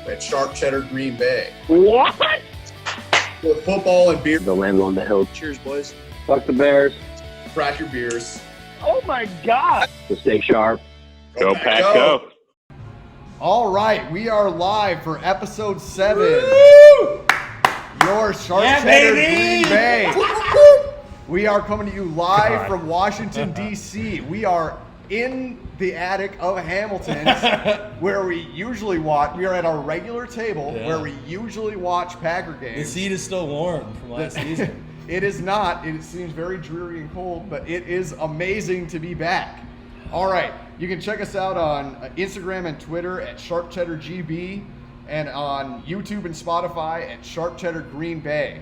at Sharp Cheddar Green Bay. What? With football and beer. The Lamb on the hill. Cheers, boys. Fuck the Bears. Crack your beers. Oh my God! So stay sharp. Go Pack, go. All right, we are live for episode 7. Your Sharp Cheddar Green Bay. We are coming to you live from Washington, D.C. We are in the attic of Hamilton's where we usually watch. We are at our regular table where we usually watch Packer games. The seat is still warm from last season. It is not. It seems very dreary and cold, but it is amazing to be back. All right. You can check us out on Instagram and Twitter at Sharp Cheddar GB and on YouTube and Spotify at Sharp Cheddar Green Bay.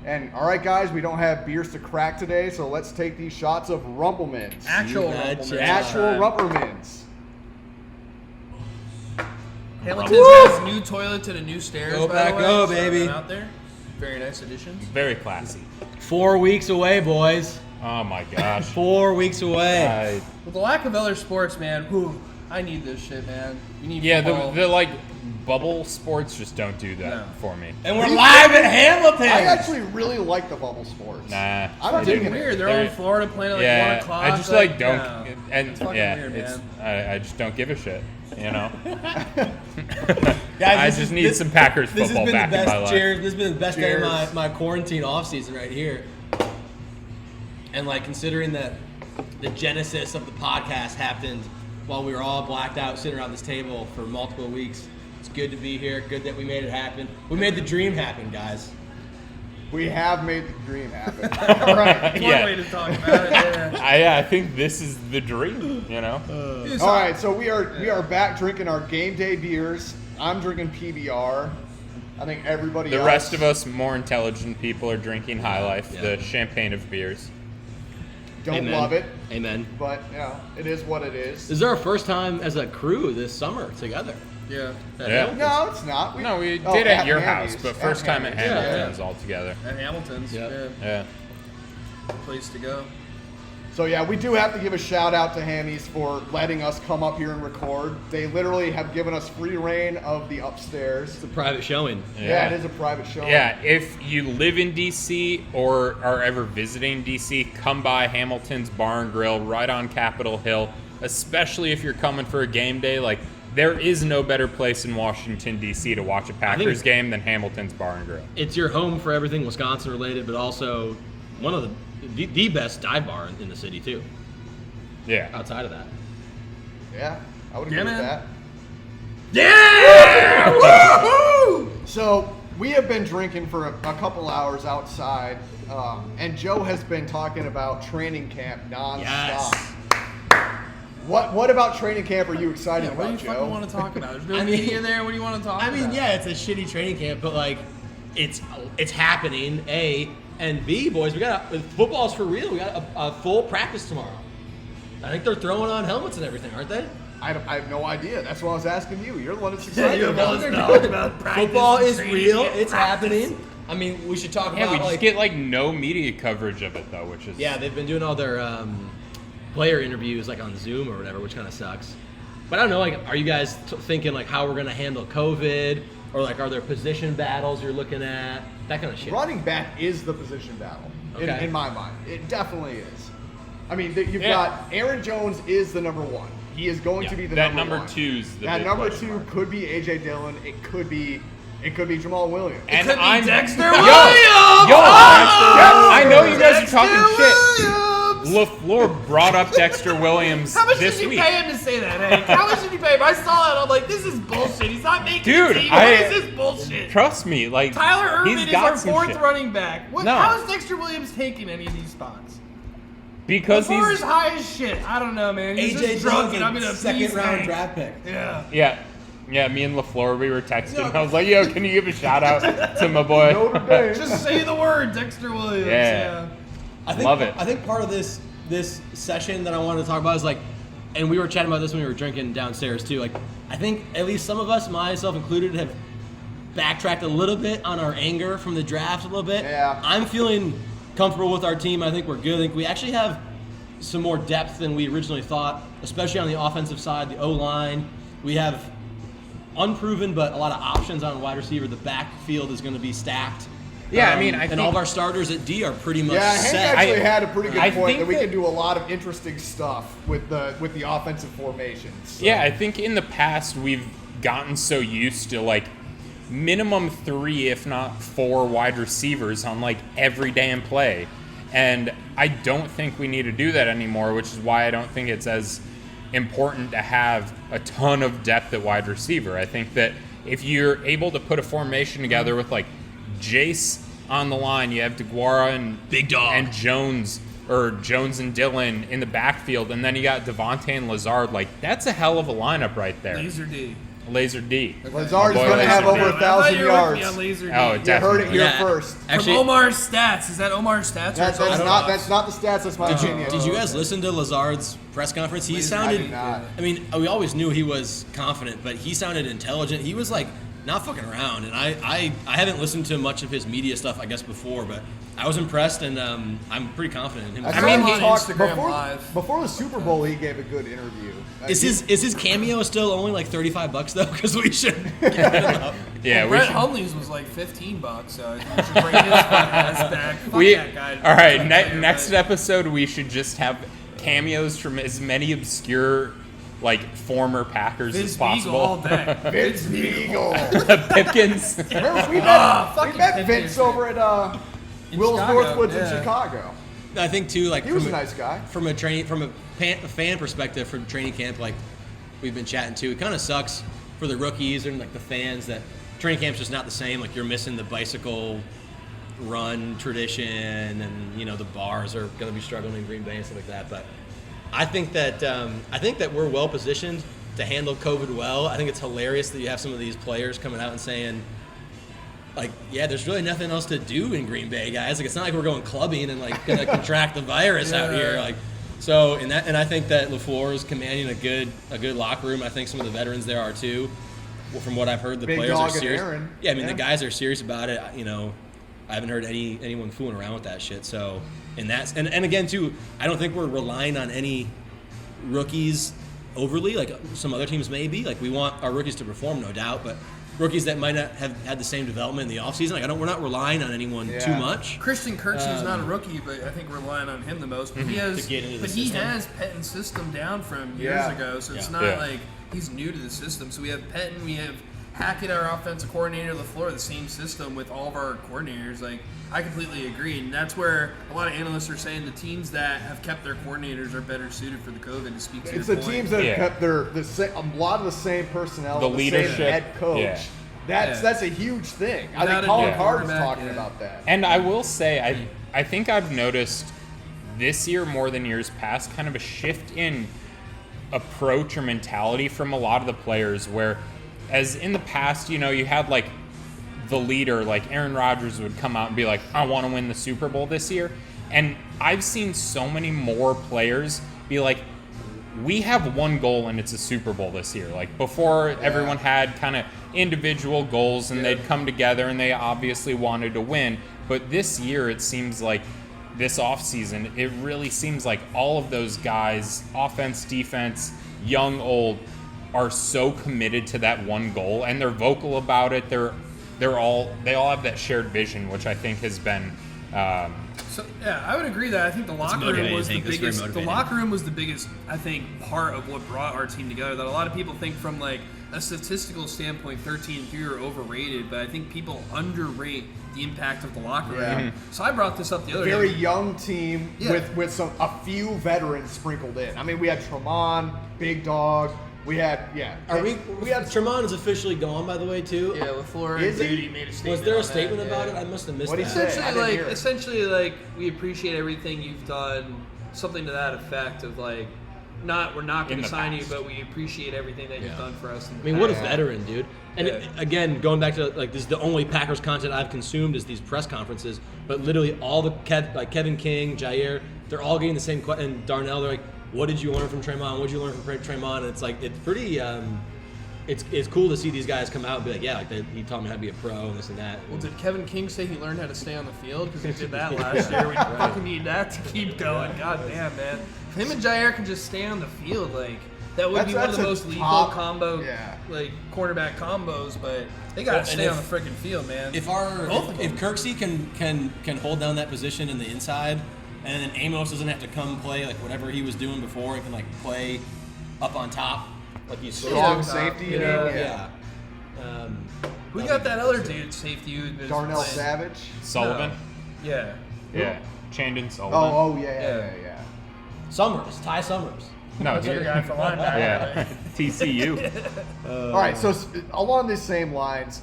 And all right, guys, we don't have beers to crack today, so let's take these shots of Rumplemans. Actual Rumplemans. Hamilton's has new toilets and a new stairs. Go by back, the way, go, so baby. out there. Very nice additions. Very classy. 4 weeks away, boys. Oh my gosh. 4 weeks away. With the lack of other sports, man, I need this shit, man. We need football. the like bubble sports just don't do that No. for me. And we're live at Hamilton. I actually really like the bubble sports. Nah. I'm It's digging weird. it. They're all in Florida playing at like 1 o'clock. I just like don't, no. and It's fucking yeah, weird, it's man. I just don't give a shit, you know. Guys, I just need some Packers football back in my life. Cheers. This has been the best day of Cheers. my quarantine off season right here. And like considering that the genesis of the podcast happened while we were all blacked out sitting around this table for multiple weeks. It's good to be here. Good that we made it happen. We made the dream happen, guys. We have made the dream happen. All right. One Yeah. way to talk about it. Yeah. I think this is the dream, you know. All right, so we are back drinking our game day beers. I'm drinking PBR. I think everybody The else. rest of us more intelligent people are drinking High Life, Yeah. the champagne of beers. don't Amen. love it, Amen. but you know, it is what it is. This is our first time as a crew this summer together. Yeah. Yeah. No, it's not. No, we did at your house, Hammy's. but first time at Hammy's. Hamilton's all together. At Hamilton's. Yep. Yeah. Yeah. Place to go. So yeah, we do have to give a shout out to Hammy's for letting us come up here and record. They literally have given us free reign of the upstairs. It's a private showing. Yeah, it is a private show. Yeah, if you live in DC or are ever visiting DC, come by Hamilton's Bar and Grill right on Capitol Hill, especially if you're coming for a game day. Like, there is no better place in Washington, DC to watch a Packers game than Hamilton's Bar and Grill. It's your home for everything Wisconsin related, but also one of the best dive bar in the city too. Yeah. Outside of that, Yeah, I would agree Yeah, with man. that. So we have been drinking for a couple hours outside, and Joe has been talking about training camp nonstop. Yes. What about training camp are you excited Yeah, what do you about, fucking Joe? want to talk about? There's no I mean- media there. What do you want to talk about? I mean, yeah, it's a shitty training camp, but like, it's happening. A and B, boys, we got football's for real. We got a full practice tomorrow. I think they're throwing on helmets and everything, aren't they? I have no idea. That's what I was asking you. You're the one that's excited you're about the it. one that's about practice Football and is training real. camp It's practice. happening. I mean, we should talk Yeah, about we just like, get like no media coverage of it though, which is yeah, they've been doing all their player interviews like on Zoom or whatever, which kind of sucks. But I don't know, like, are you guys thinking like how we're gonna handle COVID, or like are there position battles you're looking at, that kind of shit? Running back is the position battle Okay. in my mind. It definitely is. I mean, you've Yeah. got Aaron Jones is the number one. He is going to be the that number number one. two's the That big number question 2 mark. could be AJ Dillon. It could be Jamal Williams. And Could be I'm Dexter Yo, Williams! Yo, Oh! I know you guys Dexter are talking shit. Williams! LaFleur brought up Dexter Williams How much this did you week. pay him to say that, Hank? How much did you pay him? I saw that. I'm like, this is bullshit. He's not making Dude, a team. I- What is this bullshit? Trust me, like Tyler Ervin he's is got our some fourth shit. running back. No. How is Dexter Williams taking any of these spots? Because LaFleur is he's high as shit. I don't know, man. He's just drunk, and I'm gonna second round Hank. draft pick. Yeah. yeah. Me and LaFleur, we were texting. I was like, "Yo, can you give a shout out to my boy?" Notre Dame. Just say the word, Dexter Williams. Yeah. I think, Love it. I think part of this session that I wanted to talk about is like, and we were chatting about this when we were drinking downstairs too. Like, I think at least some of us, myself included, have backtracked a little bit on our anger from the draft a little bit. Yeah. I'm feeling comfortable with our team. I think we're good. I think we actually have some more depth than we originally thought, especially on the offensive side, the O-line. We have unproven, but a lot of options on wide receiver. The backfield is going to be stacked. Yeah, I mean, I and think all of our starters at D are pretty much Yeah, Hank set. actually had a pretty good I point think that we that- can do a lot of interesting stuff with the offensive formations. So. Yeah, I think in the past we've gotten so used to like minimum 3, if not 4 wide receivers on like every damn play. And I don't think we need to do that anymore, which is why I don't think it's as important to have a ton of depth at wide receiver. I think that if you're able to put a formation together with like Jace on the line, you have DeGuara and Big Dog and Jones and Dillon in the backfield, and then you got Devontae and Lazard. Like, that's a hell of a lineup right there. Laser D. Laser D. Lazard's My boy going to have Laser D. over 1,000 yards. On Laser D. Oh, You heard it definitely. here Yeah. first. Actually, From Omar's stats. Is that Omar's stats? That's or not the stats. That's my opinion. did you guys listen to Lazard's press conference? He I sounded. did not. I mean, we always knew he was confident, but he sounded intelligent. He was like not fucking around, and I haven't listened to much of his media stuff, I guess, before, but I was impressed, and I'm pretty confident in him. I I mean, mean, he- he talked Instagram Live. before the Super Bowl. He gave a good interview. Is his cameo still only like $35 though? Because we should. Yeah, we Brett should. Hundley's was like $15, so I think we should bring his ass back. Fuck We, that guy. all right, Fuck next that. episode we should just have cameos from as many obscure, like, former Packers Vince as Beagle all possible. day. Vince Beagle. Pipkins. Remember, we fucking met Vince Vince Beagle. over at Will's Chicago, Northwoods in yeah. Chicago. I think too, like He was a from nice guy. From a fan perspective, from training camp, like we've been chatting to, it kind of sucks for the rookies and like the fans that training camp's just not the same. Like you're missing the bicycle run tradition, and you know the bars are going to be struggling in Green Bay and stuff like that. But I think that we're well positioned to handle COVID well. I think it's hilarious that you have some of these players coming out and saying, like, yeah, there's really nothing else to do in Green Bay, guys. Like, it's not like we're going clubbing and like gonna contract the virus out here. Like, so and I think that LaFleur is commanding a good locker room. I think some of the veterans there are too. Well, from what I've heard, the Big players Dog are and serious. Aaron. Yeah, I mean Yeah. the guys are serious about it. You know, I haven't heard anyone fooling around with that shit. So, and again too, I don't think we're relying on any rookies overly, like some other teams may be. Like we want our rookies to perform, no doubt, but rookies that might not have had the same development in the offseason, like we're not relying on anyone too much. Christian Kirksey's not a rookie, but I think we're relying on him the most. But he has, To get into the but he system. has Pettin's system down from years Yeah. ago, so it's Yeah. not Yeah. like he's new to the system. So we have Pettin, we have Hackett, our offensive coordinator, LaFleur, the same system with all of our coordinators. Like I completely agree, and that's where a lot of analysts are saying the teams that have kept their coordinators are better suited for the COVID. To speak to It's your the point. teams that Yeah. have kept a lot of the same personnel, The the leadership, same head coach. yeah. That's a huge thing. I Without think a Colin new Card's quarterback, talking yeah. about that. And I will say, I think I've noticed this year more than years past kind of a shift in approach or mentality from a lot of the players where, as in the past, you know, you had like the leader, like Aaron Rodgers would come out and be like, I want to win the Super Bowl this year. And I've seen so many more players be like, we have one goal and it's a Super Bowl this year. Like before, everyone had kind of individual goals and they'd come together and they obviously wanted to win. But this year, it seems like this offseason, it really seems like all of those guys, offense, defense, young, old, are so committed to that one goal and they're vocal about it. They all have that shared vision, which I think has been. So yeah, I would agree that I think the locker room motivating, was the Hank. That's very biggest. The motivating. locker room was the biggest, I think, part of what brought our team together. That a lot of people think from like a statistical standpoint, 13-3 are overrated, but I think people underrate the impact of the locker room. Yeah. So I brought this up the other Very day. young team Yeah. with a few veterans sprinkled in. I mean, we had Tremont, Big Dog. We had We had Tremont is officially gone, by the way, too. Yeah, LaFleur Is and he? Duty made a statement. Was there a on statement that, about yeah. it? I must have missed What'd he that. say? I didn't hear it. Essentially, like we appreciate everything you've done. Something to that effect of like, we're not going In to the sign you, past. but we appreciate everything that you've Yeah. done for us. In I the mean, what a past. veteran, dude. And Yeah. again, going back to like this is the only Packers content I've consumed is these press conferences. But literally all the Kevin King, Jair, they're all getting the same question. And Darnell, they're like, "What did you learn from Tremont? What did you learn from Tremont?" And it's like it's pretty. It's cool to see these guys come out and be like, "Yeah, like he taught me how to be a pro and this and that." Well, did Kevin King say he learned how to stay on the field? Because he did that last year. We fucking need that to keep going. God damn, man. If him and Jair can just stay on the field, like, That would be one of That's the a most lethal top- combo, yeah. like quarterback combos. But they gotta Well, stay and on the freaking field, man. If Kirksey can hold down that position in the inside, and then Amos doesn't have to come play like whatever he was doing before, and can like play up on top, like you Strong safety, you mean? yeah. We got that other dude, safety, who's been Darnell playing. Savage. Sullivan. Yeah. Yeah. Chandon Sullivan. Oh, yeah. Summers, Ty Summers. No, That's here- our guy for linebacker. Yeah. TCU. All right, so along these same lines,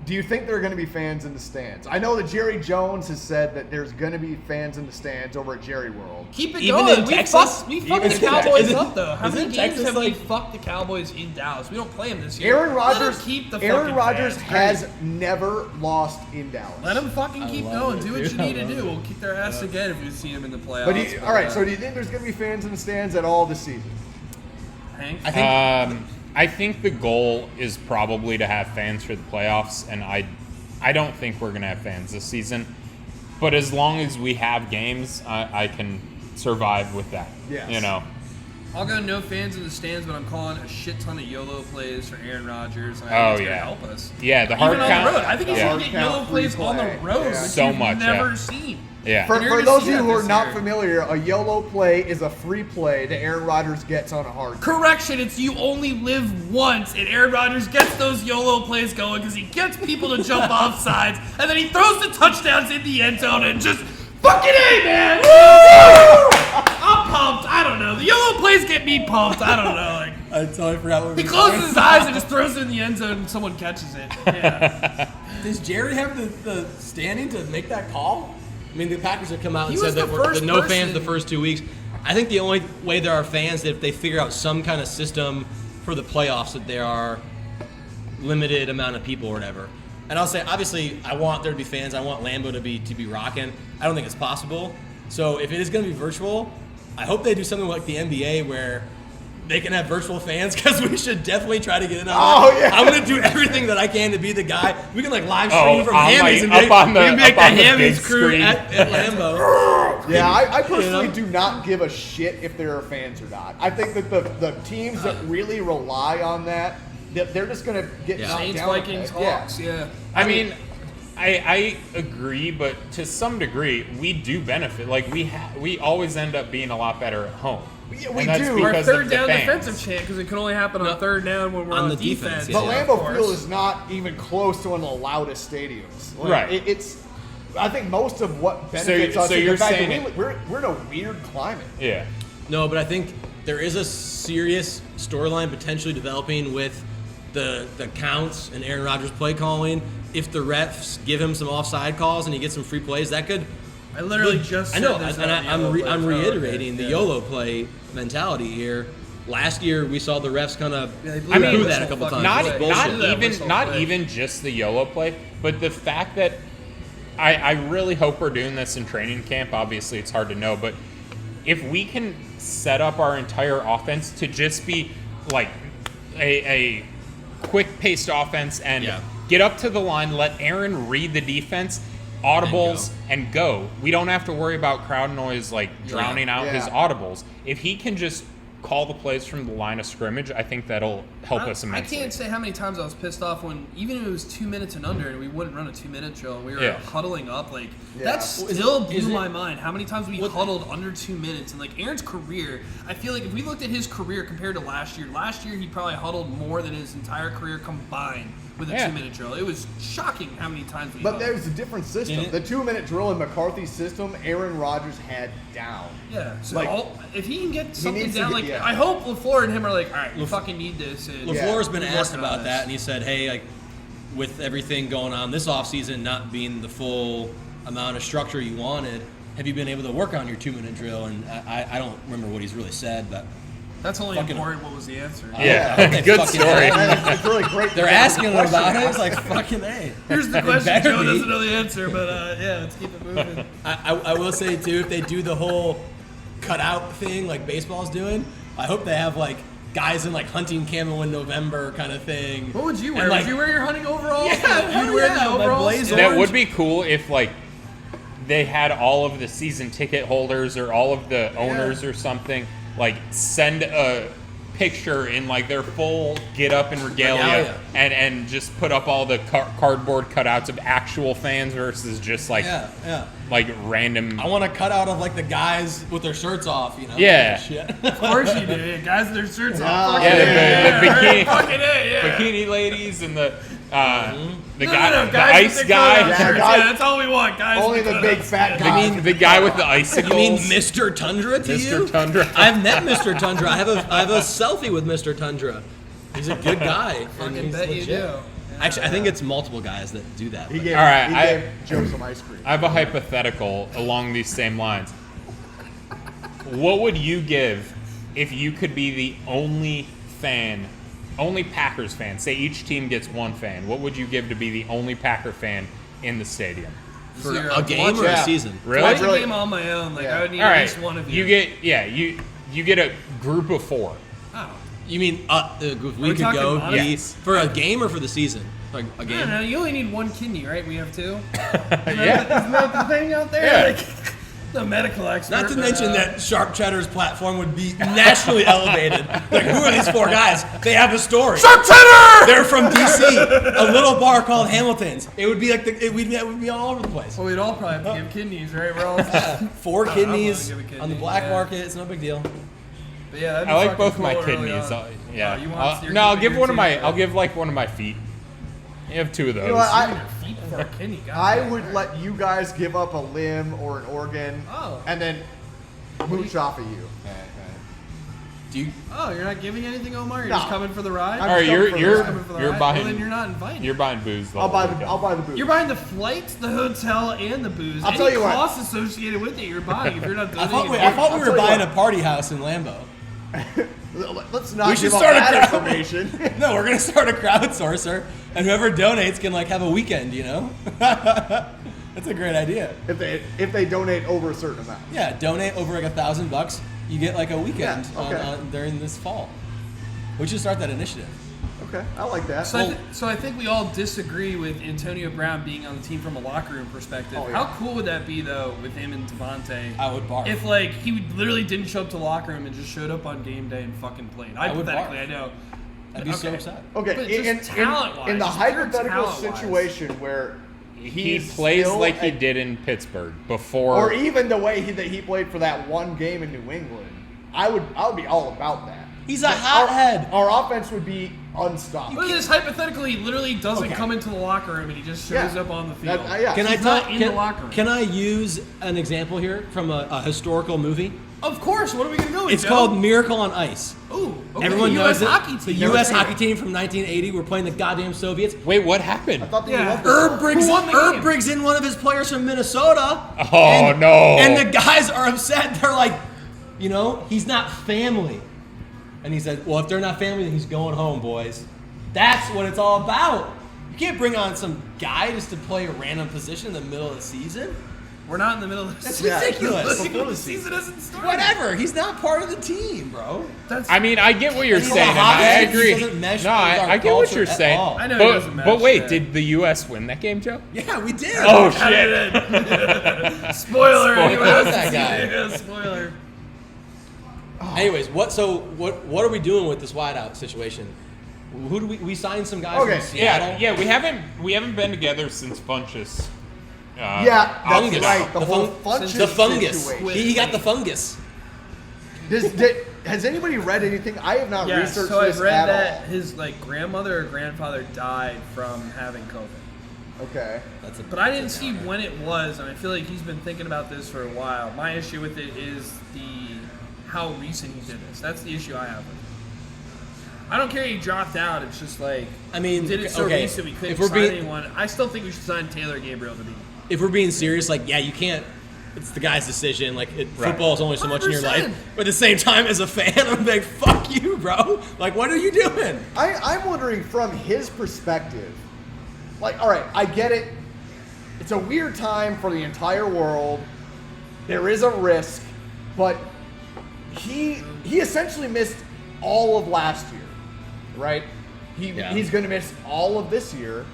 do you think there are going to be fans in the stands? I know that Jerry Jones has said that there's going to be fans in the stands over at Jerry World. Keep it Even going. in We Texas? fucked Even the in Cowboys Texas? up though. How Isn't many games Texas have we like- fucked the Cowboys in Dallas? We don't play them this year. Aaron Let Rodgers, them keep the Aaron fucking Rodgers fans. has never lost in Dallas. Let them fucking keep love going. it, Do what dude. you need I to love do. it. We'll kick their ass again if we see them in the playoffs. But all right, so do you think there's going to be fans in the stands at all this season? Hank? I think the goal is probably to have fans for the playoffs, and I don't think we're gonna have fans this season. But as long as we have games, I can survive with that. Yes. You know. I'll go no fans in the stands, but I'm calling a shit ton of YOLO plays for Aaron Rodgers. And I Oh, think it's yeah. gonna help us. Yeah, the hard Even on count. the road. I think he's yeah. gonna get Hard YOLO count plays free on the play. road, Yeah. which So you've much, never yeah. seen. Yeah. For And you're gonna those of see you that who are this not year. familiar, a YOLO play is a free play that Aaron Rodgers gets on a hard count. Correction, it's you only live once, and Aaron Rodgers gets those YOLO plays going because he gets people to jump off sides, and then he throws the touchdowns in the end zone and just fucking A, man! Woo! I'm pumped. I don't know. The YOLO plays get me pumped. I don't know. Like, I totally forgot what he closes his eyes and just throws it in the end zone, and someone catches it. Yeah. Does Jerry have the standing to make that call? I mean, the Packers have come out and He said was that the we're first no person- fans the first 2 weeks. I think the only way there are fans is if they figure out some kind of system for the playoffs that there are limited amount of people or whatever. And I'll say, obviously, I want there to be fans. I want Lambeau to be rocking. I don't think it's possible. So if it is going to be virtual, I hope they do something like the NBA where they can have virtual fans, because we should definitely try to get in on Oh, that. yeah. I'm going to do everything that I can to be the guy. We can like live stream Oh, from I'm, Hammies like, and up make, on the- we can make up on the the Hammies big crew screen. at Lambeau. Yeah, I personally You know? do not give a shit if there are fans or not. I think that the teams that really rely on that, they're just going to get Yeah. knocked Saints, down. Vikings, Hawks. Yeah. I mean, I agree, but to some degree, we do benefit. Like we always end up being a lot better at home. Yeah, we And that's do. We're a because of third the down fans. defensive chant because it can only happen on third down when we're On on the defense. defense, yeah. But of Lambeau course. Field is not even close to one of the loudest stadiums. Like, Right. It's. I think most of what benefits So us is you're the fact saying that we're in a weird climate. Yeah. No, but I think there is a serious storyline potentially developing with the counts and Aaron Rodgers' play calling. If the refs give him some offside calls and he gets some free plays, that could. I literally just I know, said this and on the I'm YOLO play. I'm Oh, okay. reiterating the Yeah. YOLO play mentality here. Last year we saw the refs kind of Yeah, they blew I that mean, do that a whistle couple fucking times. play. It's bullshit. not Play. even just the YOLO play, but the fact that I really hope we're doing this in training camp. Obviously, it's hard to know, but if we can set up our entire offense to just be like a quick-paced offense and Yeah. get up to the line, let Aaron read the defense, audibles, and go. We don't have to worry about crowd noise like drowning out his Yeah. audibles. If he can just call the plays from the line of scrimmage, I think that'll help us I immensely. can't say how many times I was pissed off when, even if it was 2 minutes and under, and we wouldn't run a 2-minute drill, and we were Yeah. huddling up. Like Yeah. that still is blew it- my mind. How many times we huddled under 2 minutes? And like Aaron's career, I feel like if we looked at his career compared to last year he probably huddled more than his entire career combined with a Yeah. 2-minute drill. It was shocking how many times we But huddled. there's a different system. Did it? The 2-minute drill in McCarthy's system, Aaron Rodgers had down. Yeah, so Like, if he can get something needs to down, get- like yeah. I hope LaFleur and him are like, all right, we fucking need this. And LaFleur's been we're asked working on about this. that, and he said, "Hey, like with everything going on this offseason not being the full amount of structure you wanted, have you been able to work on your 2-minute drill?" And I don't remember what he's really said, but That's only Fucking- important. What was the answer? Yeah, I hope they good fucking- story. It's really great. They're asking him about it. It's like fucking A. Here's the question. better Joe be. doesn't know the answer, but yeah, let's keep it moving. I will say too, if they do the whole cutout thing like baseball's doing, I hope they have like guys in like hunting camo in November kind of thing. What would you And, wear? like- would you wear your hunting overalls? Yeah, You'd wear yeah, the my overalls. blazer. That Orange. would be cool if like they had all of the season ticket holders or all of the owners or something like send a picture in like their full get up and regalia, Regalia. and just put up all the cardboard cutouts of actual fans versus just like like random. I want a cutout of like the guys with their shirts off, you know? Yeah. Shit. Of course you do. Yeah, guys with their shirts off. Yeah, the bikini, Fucking A, yeah. bikini ladies and the guy, No, the guys ice with guy. their shirts, guys- yeah, that's all we want, guys. Only with the big fat cutouts. guy. I mean, the guy with the icicles. You mean Mr. Tundra to you? Mr. Tundra. I've met Mr. Tundra. I have a selfie with Mr. Tundra. He's a good guy. and Fucking he's bet you legit. do. Actually, I think it's multiple guys that do that. He but- gave, All right, he I- gave Joe some ice cream. I have a hypothetical along these same lines. What would you give if you could be the only Packers fan? Say each team gets one fan. What would you give to be the only Packer fan in the stadium? For Zero. a game or a Yeah. season? Really? Watch a Really? game on my own. Like, Yeah. I would need All at right. least one of you. You get a group of 4. Oh. You mean if we we could talking go money? be for a game or for the season? Like a I game? don't know. You only need one kidney, right? We have 2. Yeah. Isn't that the thing out there? Yeah. Like, the medical expert. Not to but, mention that Sharp Cheddar's platform would be nationally elevated. Like, who are these 4 guys? They have a story. Sharp Cheddar! They're from DC, a little bar called Hamilton's. It would be like it would be all over the place. Well, we'd all probably have to give kidneys, right? We're all. 4 I kidneys wanna give a kidney, on the black yeah. market. It's no big deal. But yeah, that'd be I like fucking both my cool early kidneys. on. Yeah. Oh, you want your No, I'll kidney give here one of too? my. I'll give like one of my feet. You have 2 of those. You know what, Your feet for a kidney, God. I would let you guys give up a limb or an organ, Oh. and then mooch off of you. Do you? Oh, you're not giving anything, Omar? You're No. just coming for the ride? I'm All right, just coming for you're the coming for the you're ride? buying. Well, then you're not invited. You're buying booze. I'll buy the booze. You're buying the flights, the hotel, and the booze. I'll tell you what. costs associated with it, you're buying. If you're not I donating thought we it, I'll were tell you buying what. a party house in Lambeau. Let's not We should give up start a that crowd. information. No, we're gonna start a crowdsourcer, and whoever donates can like have a weekend. You know, that's a great idea. if they donate over a certain amount. Yeah, donate over like $1,000, you get like a weekend Yeah, okay. on during this fall. We should start that initiative. Okay, I like that. So I think we all disagree with Antonio Brown being on the team from a locker room perspective. Oh, yeah. How cool would that be though with him and Devontae? I would barf. If like he literally didn't show up to the locker room and just showed up on game day and fucking played. I would Hypothetically, barf. I know. I'd be so Okay. upset. Okay, But in just talent-wise, the just pure hypothetical talent-wise. situation where He he's plays still like he a- did in Pittsburgh before. or even the way that he played for that one game in New England, I would be all about that. He's a But hothead. Our offense would be unstoppable. Look at this hypothetical. He literally doesn't Okay. come into the locker room and he just shows Yeah. up on the field. Yeah. Can I He's not talk? in the locker room. Can I use an example here from a historical movie? Of course. What are we gonna go with? It's Joe? called Miracle on Ice. Ooh. Okay. Everyone US knows it. hockey The team. U.S. seen hockey it. team from 1980 were playing the goddamn Soviets. Wait, what happened? I thought that you Yeah. loved it. Herb brings in one of his players from Minnesota. Oh, no. And the guys are upset. They're like, he's not family. And he said, well, if they're not family, then he's going home, boys. That's what it's all about. You can't bring on some guy just to play a random position in the middle of the season. We're not in the middle of the That's season. ridiculous. The season hasn't started. Whatever. He's not part of the team, bro. That's. I mean, I get what you're He's saying, a and I hothead. He agree. doesn't mesh No, with our I get what culture you're at saying. all. I know he doesn't But match wait, that. did the U.S. win that game, Joe? Yeah, we did. Oh shit! Spoiler. Spoiler. Anyone else That has guy. seen it? Yeah, spoiler. Anyways, what are we doing with this wideout situation? Who do we signed some guys Okay, from Seattle? Yeah. We haven't been together since Funchess. Yeah, that's Fungus. right. The whole fungus. Funchess The fungus. situation. He got the fungus. Has anybody read anything? I have not Yeah, researched so this I've read at that all. his grandmother or grandfather died from having COVID. Okay. But I didn't see when it was, and I feel like he's been thinking about this for a while. My issue with it is how recent he did this. That's the issue I have with it. I don't care he dropped out. It's just like, I mean, he did it so okay, recent we couldn't if we're sign being- anyone. I still think we should sign Taylor Gabriel to be. If we're being serious, you can't. It's the guy's decision. Football is only so much in your 100%. life. But at the same time, as a fan, I'm like, fuck you, bro. Like, what are you doing? I'm wondering from his perspective. All right, I get it. It's a weird time for the entire world. There is a risk, but he essentially missed all of last year, right? He's going to miss all of this year.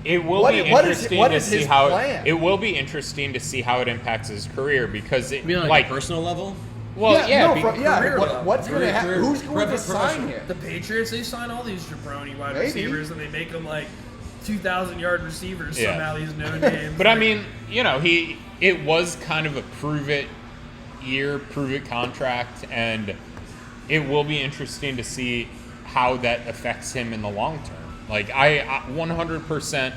It will What be is- what is- interesting what to is see his how plan? it will be interesting to see how it impacts his career because it You mean on a personal level? Well, career level. What's going to happen? Career- Who's going to professional. sign him? The Patriots, they sign all these jabroni wide Maybe. receivers and they make them like 2,000-yard receivers. Yeah. Somehow these no names. But I mean, it was kind of a prove it contract, and it will be interesting to see how that affects him in the long term. Like I 100%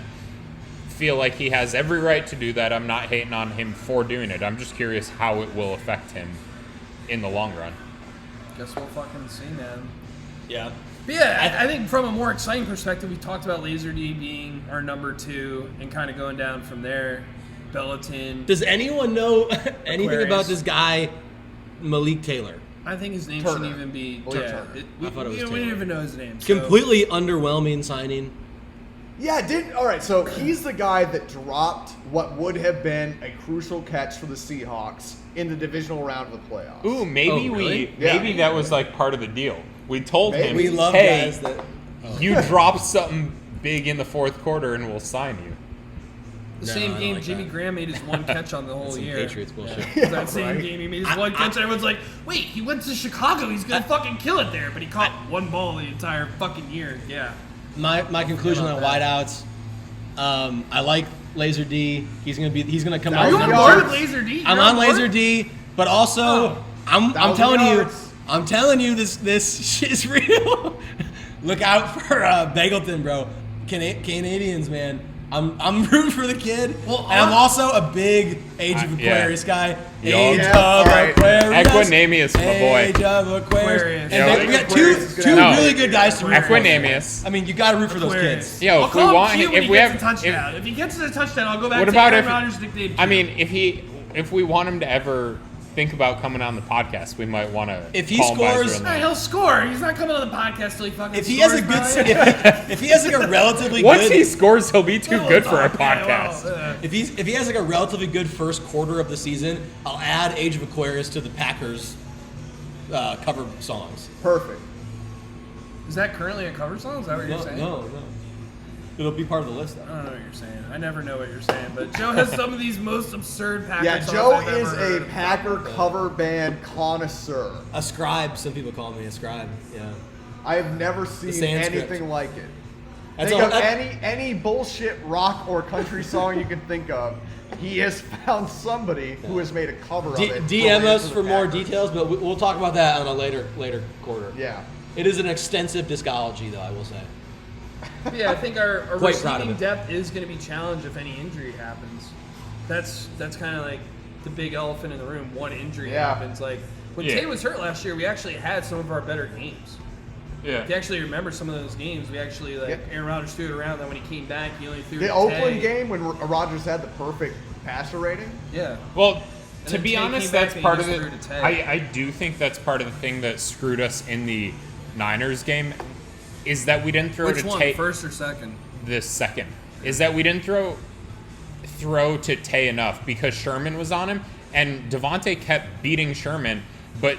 feel like he has every right to do that. I'm not hating on him for doing it. I'm just curious how it will affect him in the long run. Guess we'll fucking see, man. Yeah. But yeah, I think from a more exciting perspective, we talked about Laser D being our number 2 and kind of going down from there. Bellatin. Does anyone know anything Aquarius. about this guy, Malik Taylor? I think his name Turner. shouldn't even be. William Yeah, Turner. we I thought it was we Taylor. didn't even know his name. So. Completely underwhelming signing. Yeah, all right, so he's the guy that dropped what would have been a crucial catch for the Seahawks in the divisional round of the playoffs. Ooh, maybe Oh, really? maybe Yeah. that was like part of the deal. We told Maybe. him, We love hey, guys that. you drop something big in the fourth quarter and we'll sign you. The No, I same don't game, like Jimmy that. Graham made his one catch on the whole Some year. Patriots bullshit. Yeah. That same right. game, he made his one catch, and everyone's like, "Wait, he went to Chicago. He's gonna fucking kill it there." But he caught one ball the entire fucking year. Yeah. My conclusion How on about wideouts. I like Laser D. He's gonna come Are you out. on Yards. board with Laser D? I'm You're on board? Laser D, but also Oh. I'm 1,000 telling yards. I'm telling you this shit is real. Look out for Bagleton, bro. Canadians, man. I'm rooting for the kid, Well, and I'm also a big Age of yeah. Aquarius guy. Yup. Age Yeah, of all right. Aquarius. Equinemius, my boy. Age of Aquarius. Aquarius. And Yeah, we got Aquarius is two gonna happen. really good guys to root for. Equinemius. I mean, you got to root for those Aquarius. kids. Yo, I'll if we call him want, cute when if he we gets have, a touchdown. If he gets a touchdown, I'll go back what to about Aaron if? Rodgers nickname. I mean, if we want him to ever think about coming on the podcast, we might want to. If he call him by his scores- real All right, name. he'll score. He's not coming on the podcast till he fucking If he scores. has a good, Brian. if he has like a relatively Once good, he scores, he'll be too Oh, good for a okay, well, podcast. if he has like a relatively good first quarter of the season, I'll add Age of Aquarius to the Packers cover songs. Perfect. Is that currently a cover song? Is that what you're saying? No. It'll be part of the list. I Though. don't know what you're saying. I never know what you're saying. But Joe has some of these most absurd Packer Yeah, songs Joe I've ever is heard. a Packer cover band connoisseur. A scribe, some people call me a scribe. Yeah. I have never seen Sanskrit. anything like it. That's Think all- of that- any bullshit rock or country song you can think of. He has found somebody who has made a cover of it. DM related us to the for more Packers. details, but we'll talk about that on a later quarter. Yeah. It is an extensive discography, though, I will say. Yeah, I think our Quite proud of receiving it. depth is going to be challenged if any injury happens. That's kind of like the big elephant in the room. One injury Yeah. happens. Like when Yeah. Tay was hurt last year, we actually had some of our better games. Yeah. If you actually remember some of those games, we actually like Yeah. Aaron Rodgers threw it around. Then when he came back, he only threw The to Oakland Tay. game when Rodgers had the perfect passer rating. Yeah. Well, to then be Tay honest, came back that's and he part of just it. threw to Tay. I do think that's part of the thing that screwed us in the Niners game, is that we didn't throw Which to one, Tay. first or second? The second is that we didn't throw to Tay enough because Sherman was on him, and Devontae kept beating Sherman, but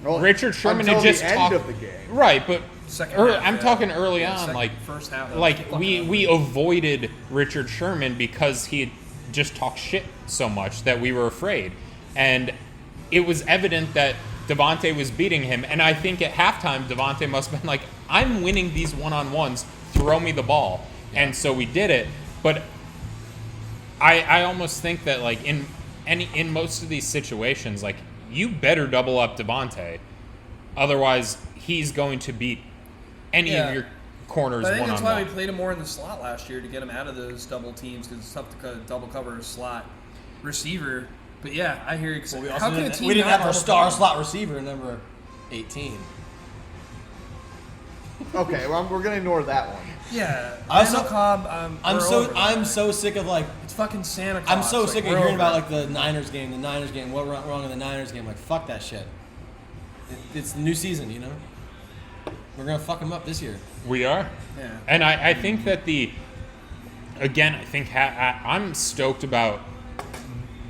Well, Richard Sherman until had just the end talked of the game. right, but Second half, I'm yeah. talking early Yeah, on, second- like first half, that was like fucking we ugly. we avoided Richard Sherman because he had just talked shit so much that we were afraid, and it was evident that Devontae was beating him, and I think at halftime Devontae must have been like, I'm winning these one-on-ones, throw me the ball, and so we did it, but I almost think that like in most of these situations, like you better double up Devontae, otherwise he's going to beat any Yeah. of your corners But I think that's why we one-on-one. played him more in the slot last year to get him out of those double teams because it's tough to double cover a slot receiver. But yeah, I hear you. Well, we How also can a didn't, team we didn't not have our double star cover? slot receiver, number 18. Okay, well, we're gonna ignore that one. Yeah, I'm so- Randall Cobb. I'm we're so over that. so sick of like It's fucking Santa Claus. I'm so Like, sick of we're hearing over about it. like the Niners game. What went wrong in the Niners game? Like fuck that shit. It's the new season, you know. We're gonna fuck them up this year. We are. Yeah. And I think that I think I'm stoked about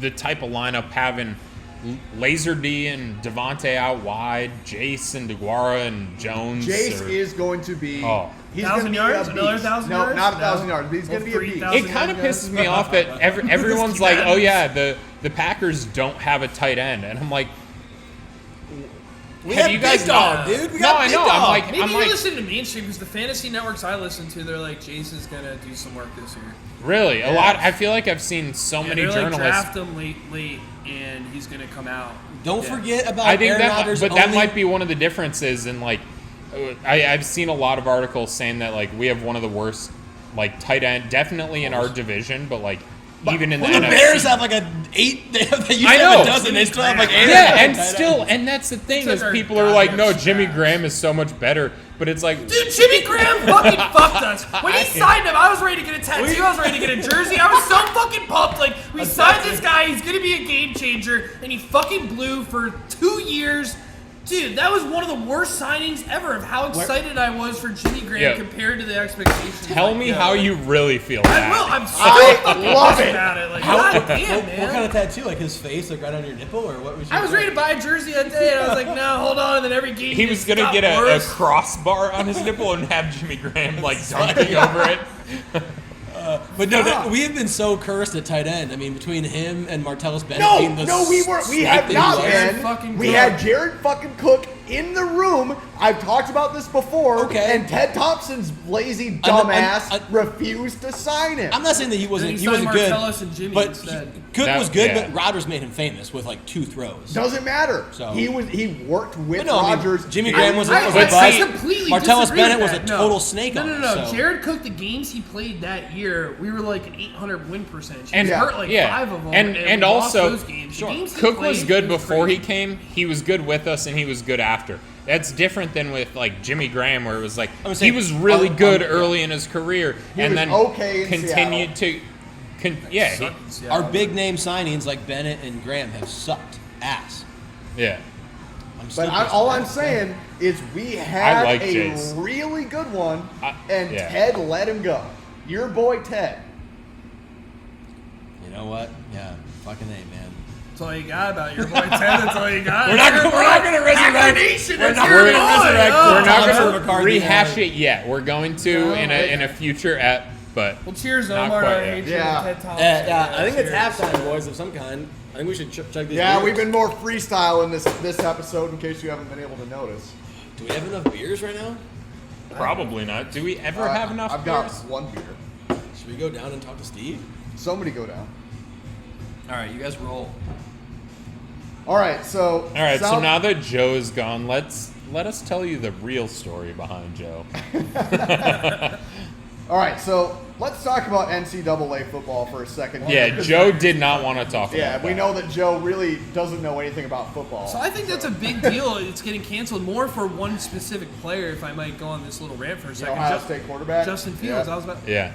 the type of lineup having Laser D and Devontae out wide, Jace and DeGuara and Jones. Jace is going to be. Oh. He's 1,000 gonna be yards? a Another beast. 1,000 No, yards? not No. 1,000 yards. But he's Well, gonna be a beast. 3,000. It kind of pisses me off that everyone's like, oh yeah, the Packers don't have a tight end, and I'm like, We have have you guys Big Dog, dude. We No, got I Big know. Dog. Maybe you listen to mainstream because the fantasy networks I listen to, they're like, Jason's gonna do some work this year. Really, a lot. I feel like I've seen so many they're journalists. Like, draft him late, and he's gonna come out. Don't forget about I think Aaron that, Rodgers but that only- might be one of the differences in like. I've seen a lot of articles saying that like we have one of the worst like tight end, definitely in our division, but like even in the The NFC. Bears have like a 8. They have, you I have know. a dozen. They still have like 8. Yeah, and still, and that's the thing It's is like our people are like, no, goddamn Jimmy stats. Graham is so much better, but it's like, Dude, Jimmy Graham fucking fucked us. When he signed him, I was ready to get a tattoo. I was ready to get a jersey. I was so fucking pumped. Like, we signed this guy. He's going to be a game changer. And he fucking blew for 2 years. Dude, that was one of the worst signings ever of how excited I was for Jimmy Graham Yeah. compared to the expectations. tell Like, me yo, how you really feel. I Matt. will. I'm so fucking love pissed it. about it. Like, How- God damn, man. What kind of tattoo? Like his face, like right on your nipple, or what was? I was ready to buy a jersey that day, and I was like, no, hold on. And then every game He was just gonna got get a worse. crossbar on his nipple and have Jimmy Graham like dunking over it. But no, we have been so cursed at tight end. I mean, between him and Martellus Bennett No, being the no, we were. We snake have that he not, was. Jared man. fucking We Cook. had Jared fucking Cook in the room. I've talked about this before. Okay. And Ted Thompson's lazy I'm- dumbass refused to sign him. I'm not saying that he wasn't. Then He he signed wasn't good. Martellus and Jimmy but instead. Cook That- was good, yeah. but Rodgers made him famous with like 2 throws. Doesn't matter. So- He worked with But no, I mean, Rodgers. Jimmy Graham was a I bust. completely Martellus disagree Bennett with was a that. total snake No, on no, it, no. so- Jared Cook, the games he played that year, we were like an 800 win percentage. He And was hurt like 5 of them, and we lost also those games. The games he Cook played, was good he was before great. he came. He was good with us, and he was good after. That's different than with like Jimmy Graham, where it was like I was he saying- was really good yeah. early in his career, He and was then okay in continued to. Yeah, he, Sucked in Seattle. Our big name signings like Bennett and Graham have sucked ass. yeah. I'm still But pissed all about I'm it. saying is we had like a Jace. really good one, and yeah. Ted let him go. Your boy Ted. You know what? Yeah, fucking A, man. That's all you got about your boy Ted. That's all you got. We're not gonna resurrect. Nation. We're That's not your gonna boy. resurrect. Oh. We're not Thompson, going to McCarthy, rehash yeah. it yet. We're going to No, in a future ep, but Well, cheers, Not Omar. quite Our yet. hatred Yeah. of Ted Thompson. Yeah, I think it's cheers. halftime, boys, of some kind. I think we should check these. Yeah, beers. we've been more freestyle in this episode, in case you haven't been able to notice. Do we have enough beers right now? probably not. Do we ever have enough I've got beers? one beer. Should we go down and talk to Steve? Somebody go down. All right, you guys roll. All right, so. All right, so South- now that Joe is gone, let us tell you the real story behind Joe. All right, so let's talk about NCAA football for a second. Yeah, Because- Joe did not want to talk Yeah, about we that. know that Joe really doesn't know anything about football. So I think that's a big deal. It's getting canceled more for one specific player. If I might go on this little rant for a The second, Ohio State quarterback. Justin Fields. Yeah. I was about. Yeah.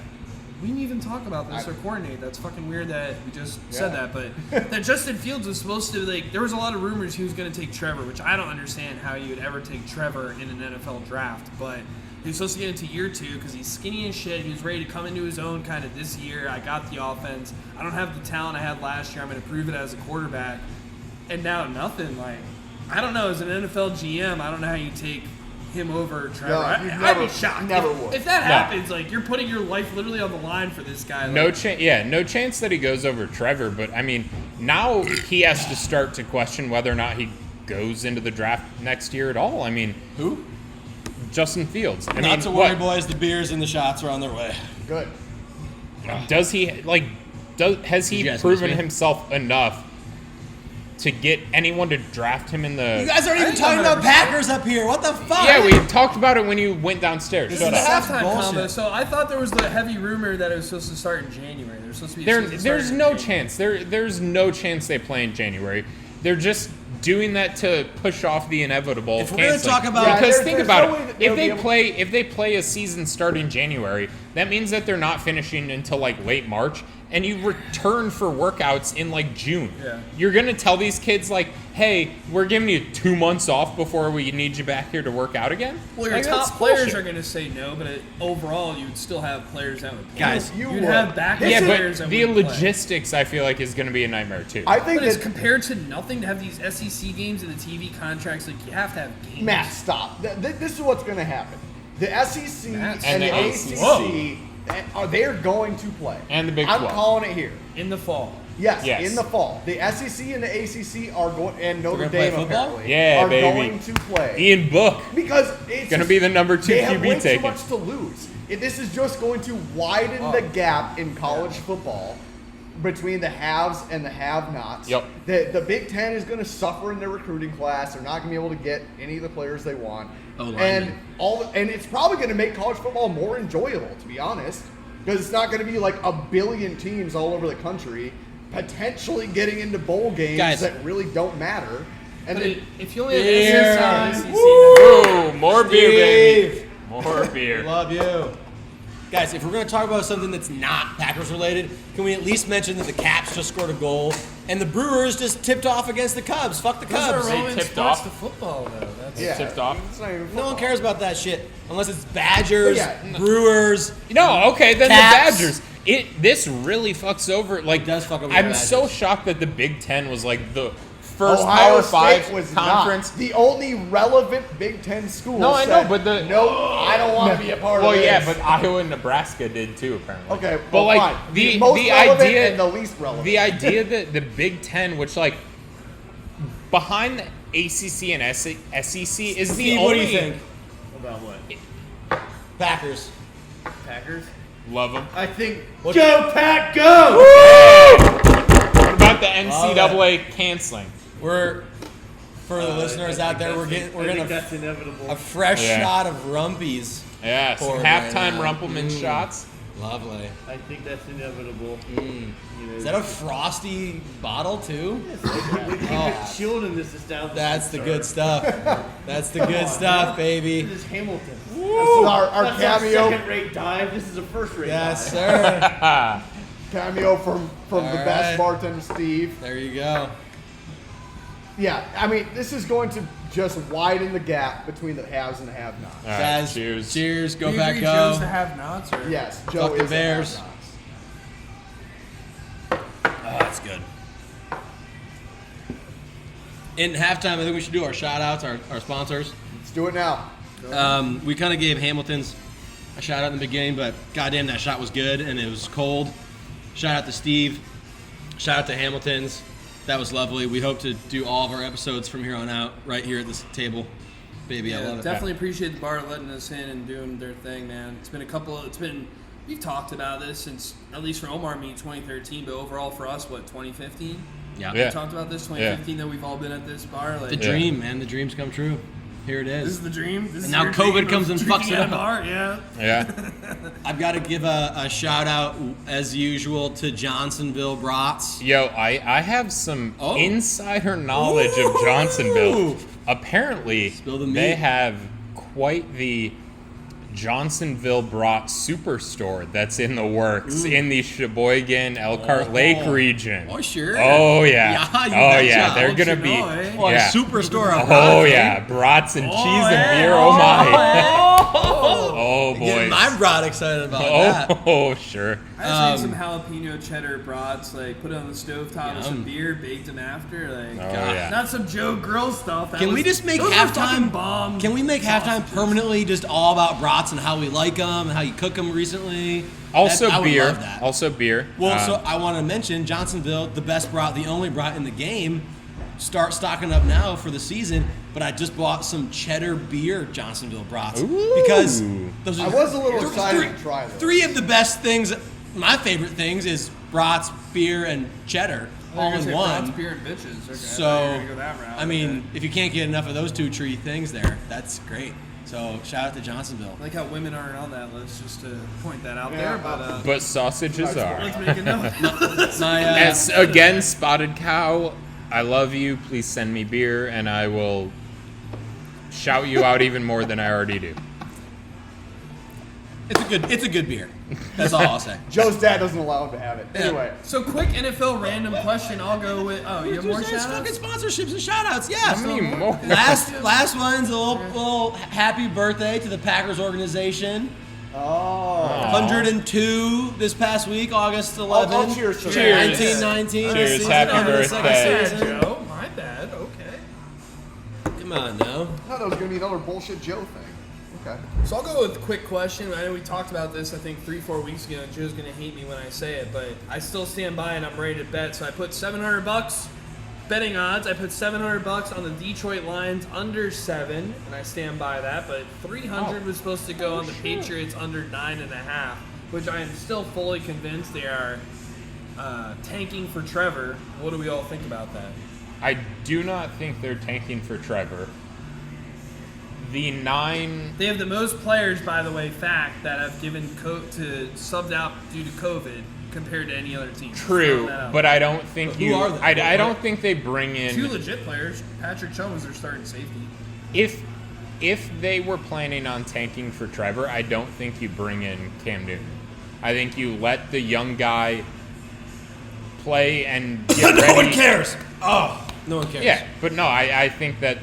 We didn't even talk about this or coordinate. That's fucking weird that we just said Yeah. that. But that Justin Fields was supposed to, like, there was a lot of rumors he was going to take Trevor, which I don't understand how you would ever take Trevor in an NFL draft. But he was supposed to get into year 2 because he's skinny as shit. He was ready to come into his own kind of this year. I got the offense. I don't have the talent I had last year. I'm going to prove it as a quarterback. And now nothing. Like, I don't know. As an NFL GM, I don't know how you take him over Trevor. No, I'd never- be shocked. never if, would. if that No. happens, like, you're putting your life literally on the line for this guy. Like, No chance that he goes over Trevor, but I mean, now he has to start to question whether or not he goes into the draft next year at all. I mean, Who? Justin Fields. I Not mean, to worry, what boys. The beers and the shots are on their way. Good. does he like? Has Did he you guys proven miss me? himself enough to get anyone to draft him in the? You guys aren't even talking about Packers up here. What the fuck? Yeah, we talked about it when you went downstairs. This Shut is the up. halftime bullshit. combo. So I thought there was the heavy rumor that it was supposed to start in January. There was supposed to be. There's no chance. There's no chance they play in January. They're just doing that to push off the inevitable. If we're gonna canceling. talk about- Yeah, because there's- think there's about no way it. that they'll If they play a season start in January, that means that they're not finishing until like late March, and you return for workouts in like June. Yeah. You're gonna tell these kids like, hey, we're giving you 2 months off before we need you back here to work out again. Well, your Like, top that's players bullshit. are going to say no, but overall, you would still have players that would play. Guys, you you'd would. have backup Yeah, players but that the wouldn't play. logistics I feel like is gonna be a nightmare too. I think But it's that compared to nothing to have these SEC games and the TV contracts. Like, you have to have games. Matt, stop. This is what's going to happen. The SEC Matt, and the and the ACC Whoa. they're going to play. And the Big I'm 12. calling it here. in the fall. Yes, Yes. in the fall. The SEC and the ACC are going, and Notre gonna play Dame football? apparently Yeah, are baby. going to play. Ian Book. Because it's Gonna just- be the number 2 they have QB way taken. too much to lose. This is just going to widen the gap in college football between the haves and the have-nots. Yep. The Big Ten is going to suffer in their recruiting class. They're not going to be able to get any of the players they want. linemen. And it's probably going to make college football more enjoyable, to be honest, because it's not going to be like a billion teams all over the country potentially getting into bowl games Guys. that really don't matter. And But then, if you only have Beer. SEC, Ooh, more beer, baby. More beer. Love you. Guys, if we're going to talk about something that's not Packers related, can we at least mention that the Caps just scored a goal and the Brewers just tipped off against the Cubs? Fuck the those are Cubs. relevant tipped sports off? to football, though. That's yeah, tipped off. It's not even No one football. cares about that shit unless it's Badgers, Yeah. Brewers. No, okay, then Caps. the Badgers. This really fucks over. Like, It does fuck over I'm the so Badgers. shocked that the Big Ten was like the first Ohio Power State 5 was conference. not. The only relevant Big Ten school. No, I know, but the- no, I don't want to be a part Well, of this. yeah, but Iowa and Nebraska did too, apparently. Okay, but well, like fine. the most relevant idea and the least relevant. the idea that the Big Ten, which like behind the ACC and SEC, is the Steve, only. what do you think? About what? Packers. Packers? Love them. I think. What- Go, Pack, go! What about the NCAA canceling? We're for the listeners out there. We're I getting think that's inevitable. a fresh Yeah. shot of Rumpies. Yeah, some Forward halftime right now. Rumpelman shots. Lovely. I think that's inevitable. You know, Is that a frosty bottle too? we keep it chilled in this establishment. That's the sir. good stuff. That's the good stuff, baby. This is Hamilton. This is our That's cameo, a second-rate dive. This is a first-rate Yes, dive. sir. cameo from the All best right. bartender, Steve. There you go. Yeah, I mean, this is going to just widen the gap between the haves and the have-nots. All right, Guys, cheers. Cheers. Go Do you back, agree go. Joe's the have-nots, or Yes, Joe Fuck the is Bears. have-nots. Oh, that's good. In halftime, I think we should do our shout-outs, our sponsors. Let's do it now. We kind of gave Hamilton's a shout out in the beginning, but goddamn, that shot was good and it was cold. Shout out to Steve. Shout out to Hamilton's. That was lovely. We hope to do all of our episodes from here on out right here at this table. Baby, I love it. definitely appreciate the bar letting us in and doing their thing, man. We've talked about this since, at least for Omar and me, 2013, but overall for us, 2015? Yeah. Yeah. We talked about this 2015 that we've all been at this bar. Like, The dream, man. The dreams come true. Here it This is. is the dream. This is And now your COVID dream comes of and fucks drinking it at a up. bar, yeah. Yeah. I've got to give a shout out, as usual, to Johnsonville Brats. Yo, I have some Oh. insider knowledge of Ooh. Johnsonville. Apparently, Spill the meat. they have quite the Johnsonville Brat superstore that's in the works in the Sheboygan Elkhart Lake region. Oh, sure. Oh yeah. Yeah, you oh betcha. yeah. They're Don't gonna you be. know, eh? Oh, yeah. a superstore of Oh brats, eh? yeah, brats and cheese and beer. Oh my. Oh Getting boys. my brat excited about that. Oh sure. I just made some jalapeno cheddar brats, like put it on the stovetop with some Yum. beer, baked them after, like Oh yeah. not some Joe Grill stuff. That Can we was- just make those were fucking halftime bomb? Can we make halftime sausages. permanently just all about brats and how we like them and how you cook them recently? Also I would beer. love that. Also beer. Well, so I want to mention Johnsonville, the best brat, the only brat in the game. Start stocking up now for the season, but I just bought some cheddar beer Johnsonville brats Ooh. because those are I was a little three- excited to try those. Three of the best things, my favorite things, is brats, beer, and cheddar I all was in gonna say brats, one. beer, and bitches. Okay, I So, thought you were gonna go that route. I mean, Okay. if you can't get enough of those two tree things there, that's great. So, shout out to Johnsonville. I like how women aren't on that list, just to point that out Yeah, there. but sausages are. Let's make a note. My, As again, Spotted Cow, I love you. Please send me beer, and I will shout you out even more than I already do. it's a good beer. That's all I'll say. Joe's dad doesn't allow him to have it. Anyway, So, quick NFL random question. I'll go with. Oh, you have more There's fucking shout-outs? sponsorships and shout outs, yeah. How many more? Last one's a little happy birthday to the Packers organization. oh, 102 this past week, August 11. I'll cheers to that. Cheers. 1919. Cheers, season, happy on the second birthday. season. Joe, my bad. Okay. Come on now. I thought that was gonna be another bullshit Joe thing. Okay. So I'll go with a quick question. I know we talked about this, I think, 3-4 weeks ago, and Joe's going to hate me when I say it, but I still stand by and I'm ready to bet. So I put $700 betting odds. I put $700 on the Detroit Lions under 7, and I stand by that. But 300 was supposed to go on the Patriots under 9.5, which I am still fully convinced they are tanking for Trevor. What do we all think about that? I do not think they're tanking for Trevor. The 9. They have the most players, by the way, fact, that have given subbed out due to COVID compared to any other team. True, but I don't think Who are they? I don't think they bring in 2 legit players. Patrick Chung was their starting safety. If they were planning on tanking for Trevor, I don't think you bring in Cam Newton. I think you let the young guy play and get No ready. one cares. Oh, no one cares. Yeah, but no, I think that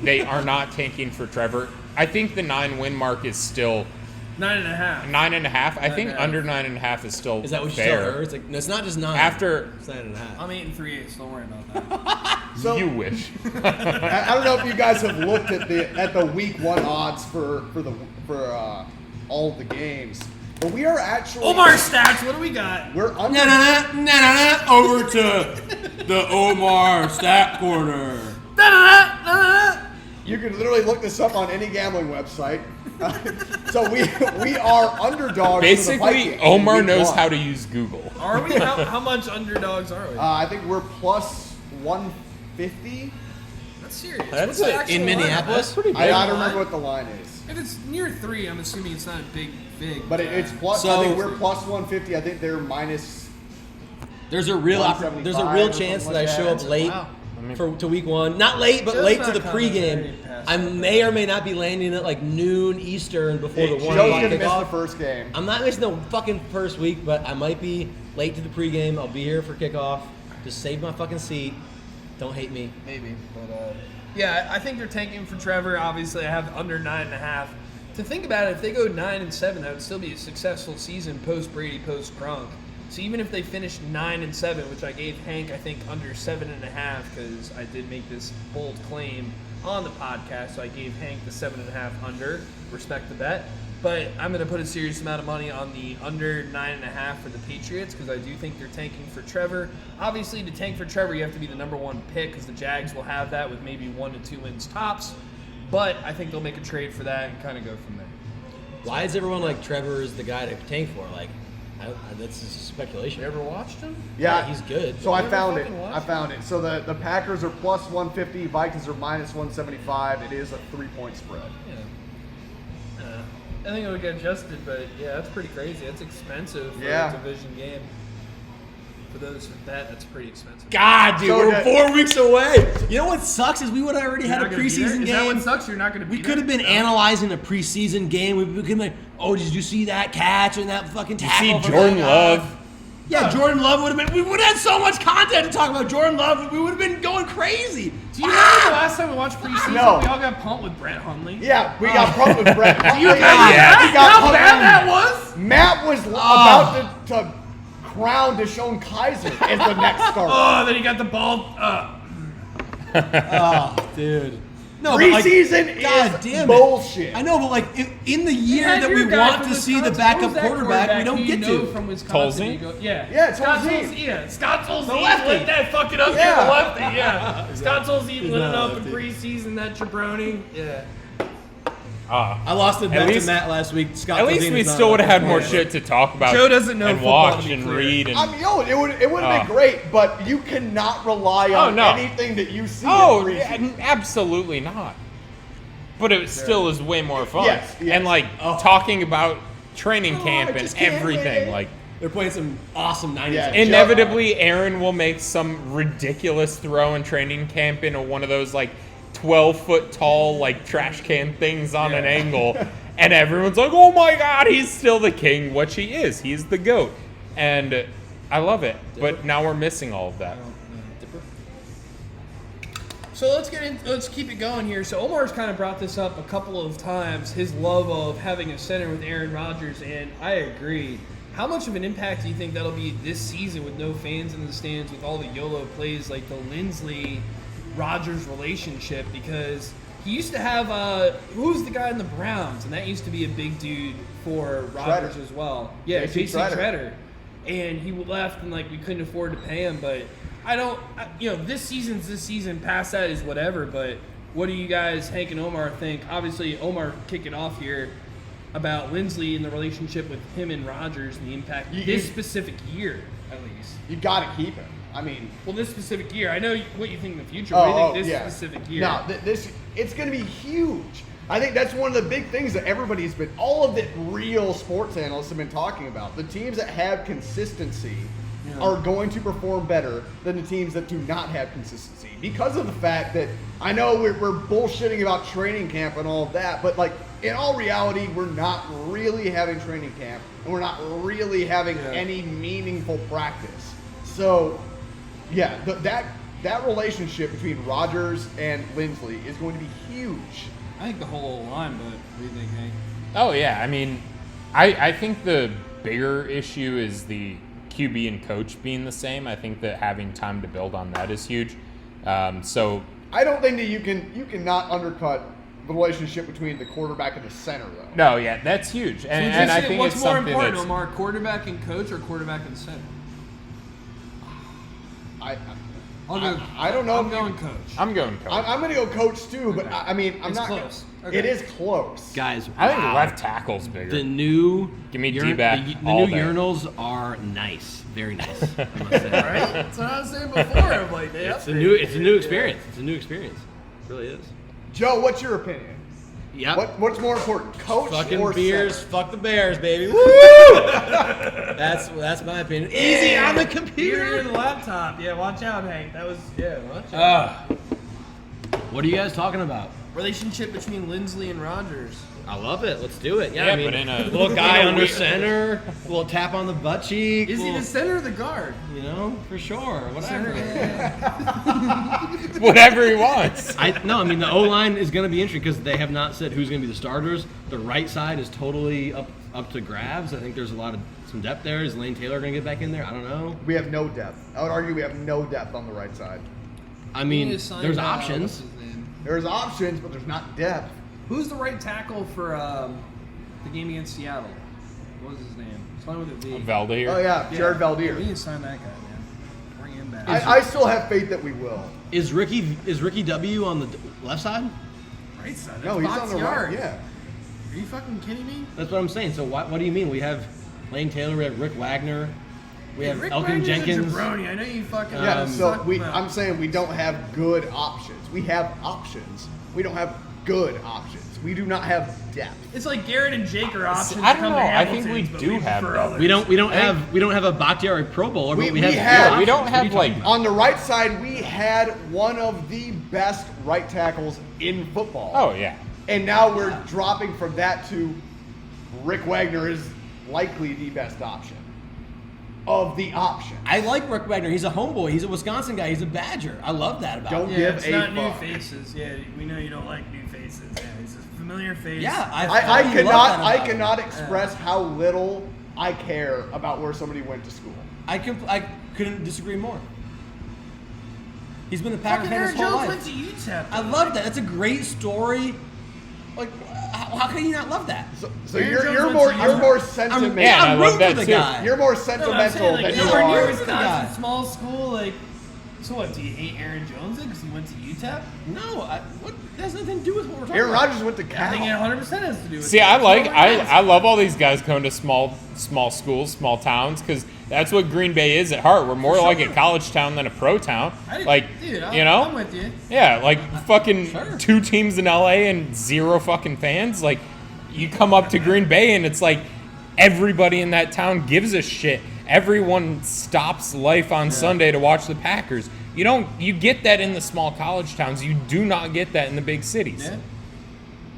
they are not tanking for Trevor. I think the 9-win mark is still 9.5. 9.5. I think 9.5. under 9.5 is still Is that what you fair. tell her? It's like, no, it's not just 9. After It's 9.5. I'm 8 3/8. Don't worry about that. So you wish. I don't know if you guys have looked at the week 1 odds for all of the games, but we are actually Omar stats. What do we got? we're under. Over to the Omar Stat Corner. You can literally look this up on any gambling website. So we are underdogs. Basically, for the Vikings in Omar week knows 1. how to use Google. Are we? How much underdogs are we? I think we're plus 150. That's serious. That's What's the it. actual In line? Minneapolis? I don't remember what the line is, If it's near 3, I'm assuming it's not big. but it's plus. So- I think we're plus 150. I think they're minus. There's a real 175 or chance something that I like show that. up late Wow. to week 1. Not late, but Joe's late not to the coming pregame. very past I that. may or may not be landing at like noon Eastern before the 1 Joe's o'clock gonna miss the kickoff. first game. I'm not missing the fucking first week, but I might be late to the pregame. I'll be here for kickoff. Just save my fucking seat. Don't hate me. Maybe, but yeah, I think they're tanking for Trevor. Obviously, I have under 9.5. To think about it, if they go 9-7, that would still be a successful season post Brady, post Gronk. So even if they finished 9-7, which I gave Hank, I think under 7.5, because I did make this bold claim on the podcast, so I gave Hank the 7.5 under. Respect the bet. But I'm going to put a serious amount of money on the under 9.5 for the Patriots because I do think they're tanking for Trevor. Obviously, to tank for Trevor, you have to be the number 1 pick because the Jags will have that with maybe 1 to 2 wins tops. But I think they'll make a trade for that and kind of go from there. Why is everyone like Trevor is the guy to tank for? Like, that's just speculation. You ever watched him? Yeah, he's good. So I Never found it. fucking watched I found it. So the Packers are plus 150. Vikings are minus 175. It is a 3-point spread. Yeah. I think it would get adjusted, but yeah, that's pretty crazy. That's expensive for Yeah. a division game. For those with that, that's pretty expensive. God, dude, So we're that- 4 weeks away. You know what sucks is we would have already You're had a not gonna be there? preseason Is that game. what sucks? You're not going to be We could have there? been No. analyzing a preseason game. We could have been, oh, did you see that catch and that fucking You tackle? see from Jordan that guy? Love. Yeah, Jordan Love would have been. We would have had so much content to talk about Jordan Love. We would have been going crazy. Do you remember the last time we watched preseason? No. We all got pumped with Brett Hundley. Yeah, we got pumped with Brett. You Hundley. guys, Yeah. We got how pumped bad with- that was? Matt was about to crown Deshaun Kaiser as the next starter. Oh, then he got the ball. Oh, dude. No, but like, Preseason God is damn it. bullshit. I know, but like in the year had that your we guy want from to see the Wisconsin. backup What was that quarterback, we don't who you get know to. from Wisconsin. Tolzien? You go- Yeah. Yeah, Scott Tolzien. Tolzien. Yeah, Scott Tolzien The lefty. lit that fucking up. Yeah. Yeah, the lefty. Yeah, Scott Tolzien He's lit not it a up in lefty. preseason. That jabroni. Yeah. I lost the bet to least- Matt last week. Scott At least Tolzien we is not still a would have had lefty more player. shit to talk about. Joe doesn't know and football, to watch be and clear. read and. I mean, it would have been great, but you cannot rely on no. anything that you see. Oh, in preseason. absolutely not. But it still is way more fun. Yes, yes. And like talking about training camp I and just can't everything. wait. Like They're playing some awesome 90s. Yeah. games. inevitably, Aaron will make some ridiculous throw in training camp in one of those like 12-foot tall like trash can things on an angle, and everyone's like, "Oh my God, he's still the king," which he is. He's the GOAT, and I love it. But now we're missing all of that. So let's keep it going here. So Omar's kind of brought this up a couple of times, his love of having a center with Aaron Rodgers, and I agree. How much of an impact do you think that'll be this season with no fans in the stands, with all the YOLO plays, like the Lindsley-Rodgers relationship? Because He used to have who's the guy in the Browns, and that used to be a big dude for Rodgers as well. Yeah, J.C. J.C. Treader. And he left, and like we couldn't afford to pay him. But this season's this season. Past that is whatever. But what do you guys, Hank and Omar, think? Obviously, Omar kicking off here about Lindsley and the relationship with him and Rodgers and the impact this specific year, at least. You got to keep him. I mean, Well, this specific year. I know what you think in the future. What do you think this specific year? No, it's going to be huge. I think that's one of the big things that everybody's been, all of the real sports analysts have been talking about. The teams that have consistency are going to perform better than the teams that do not have consistency, because of the fact that I know we're bullshitting about training camp and all of that, but like in all reality, we're not really having training camp and we're not really having any meaningful practice. So, yeah, that relationship between Rodgers and Lindsley is going to be huge. I think the whole line, but what do you think, Hank? Oh, yeah. I mean, I think the bigger issue is the QB and coach being the same. I think that having time to build on that is huge. So I don't think that you cannot undercut the relationship between the quarterback and the center, though. no, yeah, that's huge. And I think what's it's more something important, that's Omar, quarterback and coach or quarterback and center? I I'm don't know. going coach. I'm going coach. I'm going to go coach too, but I mean, I'm It's not. close. It Okay. is close. Guys, I think wow. left tackle's bigger. The new Give me urin- D-back the all new day. urinals are nice, very nice. I must say. Right? That's what I was saying before. I'm like, It's a new experience. It's a new experience. It really is. Joe, what's your opinion? Yep. What's more important, coach Fucking or beers, center? fuck the Bears, baby. Woo! That's my opinion. Easy on the You're computer. the laptop. Yeah, watch out, Hank. That was watch out. What are you guys talking about? Relationship between Lindsley and Rodgers. I love it. Let's do it. Yeah, Yeah, I mean, but in a- little guy in a under weird- center, a little tap on the butt cheek. Is he the center or the guard? You know, for sure. Whatever. Whatever he wants. I mean the O line is going to be interesting because they have not said who's going to be the starters. The right side is totally up to grabs. I think there's some depth there. Is Lane Taylor going to get back in there? I don't know. We have no depth. I would argue we have no depth on the right side. I mean, He signed, there's what's options. his name? There's options, but there's not depth. Who's the right tackle for the game against Seattle? What was his name? It's fine with a V. Valdir. Oh yeah, Jared We Valdir. need to sign that guy, man. Bring him back. I still have faith that we will. Is Ricky W on the left side? right side. No, That's he's on the Bakhtiari. right. Yeah. Are you fucking kidding me? That's what I'm saying. So what do you mean? We have Lane Taylor, we have Rick Wagner, we have Rick Elkin Wagner's Jenkins. A jabroni. I know you fucking. Yeah. So suck we, him out. I'm saying we don't have good options. We have options. We don't have good options. We do not have depth. It's like Garrett and Jake are options. I to don't come know. to I think we Hamilton's, but do have prefer them. others. We don't have a Bakhtiari Pro Bowler, but We we have. have- good we don't options. have, What are you like- talking about? On the right side, we had one of the best right tackles in football. Oh yeah. And now we're dropping from that to Rick Wagner is likely the best option of the options. I like Rick Wagner. He's a homeboy. He's a Wisconsin guy. He's a Badger. I love that about Don't him. Yeah, give it's a not new fuck. faces. Yeah, we know you don't like new faces. Yeah, he's a familiar face. Yeah, I fucking love that I about him. cannot express how little I care about where somebody went to school. I couldn't disagree more. He's been a Packer Fucking fan Aaron his whole Jones life. went to UTEP. I love that. That's a great story. Like, how can you not love that? So Aaron you're Jones you're went more to you're UTEP. more sentimental. Yeah, and I I'm love rooting that for the too. guy. You're more No, I'm sentimental saying, like, than you you are near are. the guy. Wisconsin, small school. Like, so what? Do you hate Aaron Jones because he went to UTEP? No, what? That has nothing to do with what we're talking Aaron about. Rodgers went to I think it Cal. 100% has to do with. See, it. I like That's all I love all these guys going to small schools, small towns, because that's what Green Bay is at heart. We're more like a college town than a pro town. Like, dude, you know, I'm with you. yeah, like fucking Sure. 2 teams in LA and 0 fucking fans. Like, you come up to Green Bay and it's like everybody in that town gives a shit. Everyone stops life on Sunday to watch the Packers. You get that in the small college towns. You do not get that in the big cities. Yeah.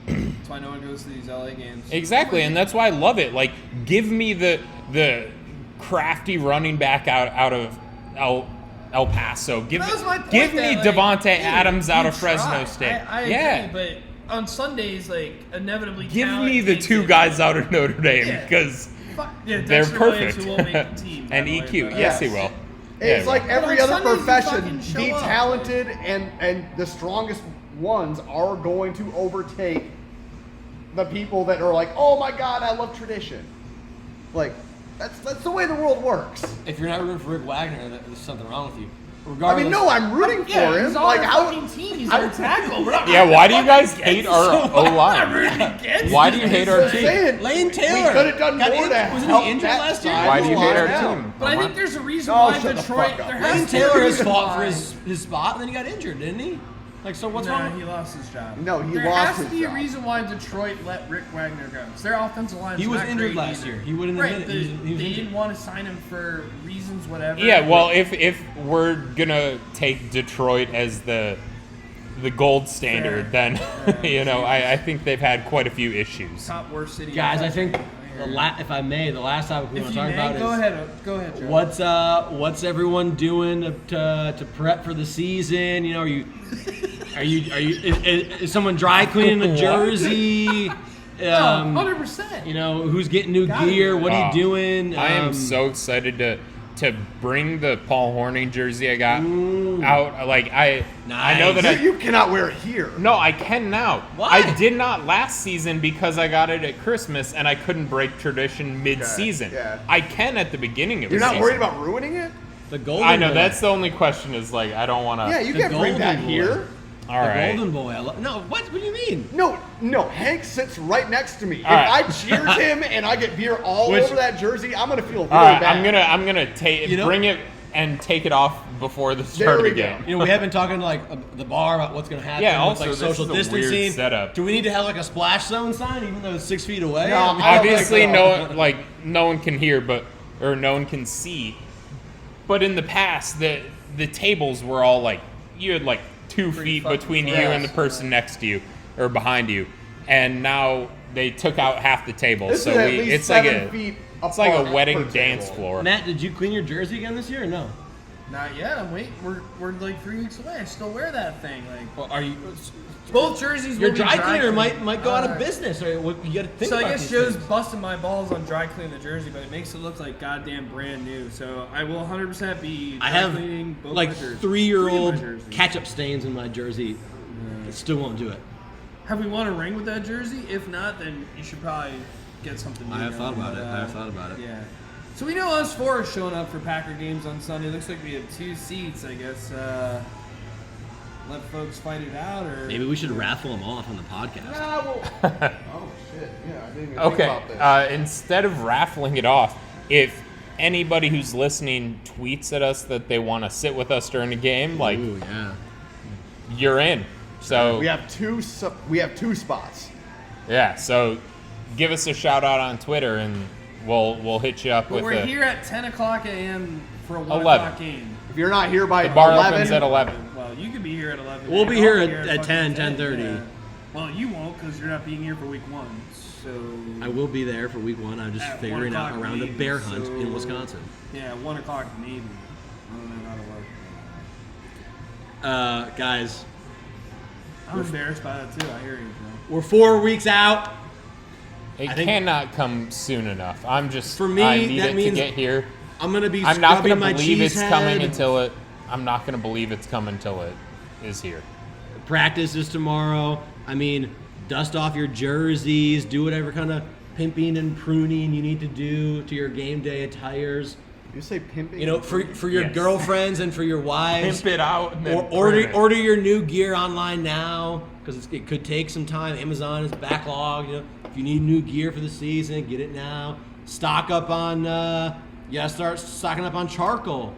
That's why no one goes to these LA games. Exactly, and that's why I love it. Like, give me the crafty running back out of El Paso. Give That was my point me that, like, Devontae dude, Adams out you of Fresno try. State. I yeah, agree, but on Sundays, like, inevitably give talent me the takes 2 it. guys out of Notre Dame Yeah. because Yeah, they're Dexter Williams, perfect. who won't make the team, by and the way, EQ, but- yes, he will. It's Yeah, like he every But on other Sundays, you profession, fucking show be up. talented and the strongest ones are going to overtake the people that are like, oh my God, I love tradition. Like, that's the way the world works. If you're not rooting for Rick Wagner, there's something wrong with you. I Regardless, mean, no, I'm rooting for him. He's on Like, our how? fucking team. He's our tackle. We're not Yeah, why do you guys hate our O not line? rooting against Why do you hate our Just team? saying, Lane we Taylor could have done got more to wasn't help he injured that last year? side Why do you hate our line out. team? But I think there's a reason Oh, why shut the Detroit. fuck up. There Lane has to be a Taylor has reason fought for why. his spot, and then he got injured, didn't he? Like, so what's Nah, wrong? he lost his job. No, he there lost has his to be job. a reason why Detroit let Rick Wagner go. 'Cause their offensive line. He was not injured great last either. year. He wouldn't Right, admit it. they, He was they injured. didn't want to sign him for reasons, whatever. Yeah, well, if we're gonna take Detroit as the gold standard, Fair. then you know I think they've had quite a few issues. top worst city. Guys, I think Here. if I may, the last topic we If want you to talk may, about go ahead, Joe. what's everyone doing to prep for the season? You know, are you is someone dry cleaning a What? jersey? 100%. You know, who's getting new Gotta gear? be. What are you doing? I am so excited to bring the Paul Horning jersey I got out. Like I know that Nice. I You cannot wear it here. no, I can now. Why? I did not last season because I got it at Christmas and I couldn't break tradition mid-season. yeah. I can at the beginning of You're the not season. worried about ruining it? The golden. I know boy. that's the only question. Is like I don't want to. Yeah, you The can't bring that golden boy. here. All the right. golden boy. No, what do you mean? No, Hank sits right next to me. If right. I cheers him and I get beer all Which- over that jersey, I'm gonna feel really All right, bad. I'm gonna take You know- bring it and take it off before the There start we again. go. You know, we have been talking to like the bar about what's going to happen. Yeah, with, also, like this social is a weird distancing. setup. Do we need to have like a splash zone sign, even though it's 6 feet away? No, I mean, I don't Obviously, think so. no one can hear, or no one can see. But in the past, the tables were all like you had like 2 feet fucking between you close. and the person next to you or behind you, and now they took out half the table. This So is at least it's like 7 a feet it's like apart a wedding per dance table. floor. Matt, did you clean your jersey again this year or no? Not yet. I'm waiting. We're like 3 weeks away. I still wear that thing. Like Well, are you? both jerseys. Your will be dry cleaner cleaned. might go out of Alright. business. Or what, you got to think So I about guess these Joe's things. busting my balls on dry cleaning the jersey, but it makes it look like goddamn brand new. So I will 100% be dry I have cleaning both like my jerseys. 3-year-old 3 of my jerseys. ketchup stains in my jersey. It still won't do it. Have we won a ring with that jersey? If not, then you should probably get something new. I have going, thought about but, it. I have thought about it. Yeah. So we know us four are showing up for Packer games on Sunday. Looks like we have 2 seats. I guess let folks fight it out, or Maybe we should raffle them off on the podcast. Nah, well, oh shit! Yeah, I didn't even think Okay, about this. instead of raffling it off, if anybody who's listening tweets at us that they want to sit with us during a game, like Ooh, yeah. you're in. So We have two spots. yeah, so give us a shout out on Twitter and we'll hit you up But with we're a here at 10 o'clock a.m. for a 1 11. o'clock game. If you're not here by the bar 11, opens at 11. Well, you could be here at 11. We'll be I'll here at fucking 10, 10:30. Well, you won't because you're not being here for week 1. So I will be there for week 1. I'm just At figuring 1 out o'clock around a maybe, bear hunt in so- Wisconsin. Yeah, 1 o'clock maybe. I don't know how to work. Guys, I'm embarrassed by that too. I hear you, Joe. we're 4 weeks out. It I think- cannot come soon enough. I'm just For me, I need that it means to get here. I'm gonna be I'm not scrubbing gonna my believe cheese it's head. coming until it. I'm not gonna believe it's coming until it is here. Practice is tomorrow. I mean, dust off your jerseys, do whatever kind of pimping and pruning you need to do to your game day attires. you say pimping. You know, for your Yes. girlfriends and for your wives. Pimp it out and then Or prune it. order your new gear online now because it could take some time. Amazon is backlogged. You know, if you need new gear for the season, get it now. Stock up on. You gotta start stocking up on charcoal,